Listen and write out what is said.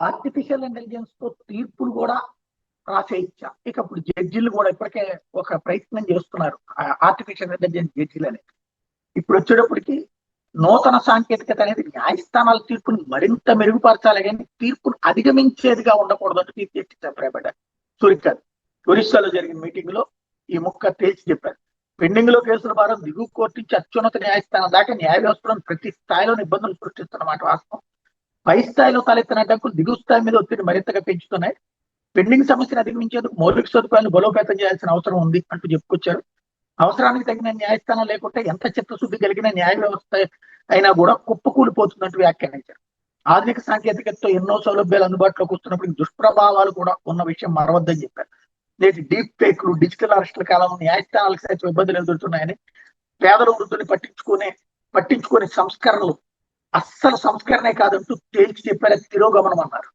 Artificial intelligence తో తీర్పులు కూడా రాసేయచ్చా? ఇక ఇప్పుడు జడ్జిలు కూడా ఇప్పటికే ఒక ప్రయత్నం చేస్తున్నారు ఆర్టిఫిషియల్ ఇంటెలిజెన్స్ జడ్జిలు అనేది. ఇప్పుడు వచ్చేటప్పటికి నూతన సాంకేతికత అనేది న్యాయస్థానాల తీర్పుని మరింత మెరుగుపరచాలి, కానీ తీర్పును అధిగమించేదిగా ఉండకూడదు అని తీర్పు జస్టిస్ అభిప్రాయపడ్డారు. సూరికాదు ఒరిస్సాలో జరిగిన మీటింగ్ లో ఈ ముక్క తేల్చి చెప్పారు. పెండింగ్ లో కేసుల భారం దిగువ కోర్టు నుంచి అత్యున్నత న్యాయస్థానం దాకా న్యాయ వ్యవస్థలో ప్రతి స్థాయిలో ఇబ్బందులు సృష్టిస్తున్నమాట వాస్తవం. పై స్థాయిలో తలెత్తిన అడ్డంకులు దిగువ స్థాయి మీద ఒత్తిడి మరింతగా పెంచుతున్నాయి. పెండింగ్ సమస్యను అధిగమించేందుకు మౌలిక సదుపాయాలను బలోపేతం చేయాల్సిన అవసరం ఉంది అంటూ చెప్పుకొచ్చారు. అవసరానికి తగిన న్యాయస్థానం లేకుంటే ఎంత చిత్తశుద్ధి కలిగిన న్యాయ వ్యవస్థ అయినా కూడా కుప్పకూలిపోతున్నట్టు వ్యాఖ్యానించారు. ఆధునిక సాంకేతికతతో ఎన్నో సౌలభ్యాలు అందుబాటులోకి వస్తున్నప్పుడు దుష్ప్రభావాలు కూడా ఉన్న విషయం మరవద్దని చెప్పారు. నేటి డీప్ ఫేక్లు, డిజిటల్ అరెస్టుల కాలంలో న్యాయస్థానాలకు సైతం ఇబ్బందులు ఎదురుతున్నాయని, పేదల వృద్ధుని పట్టించుకునే సంస్కరణలు అస్సలు సంస్కరణే కాదంటూ తేల్చి చెప్పారు. తిరోగమనం అన్నారు.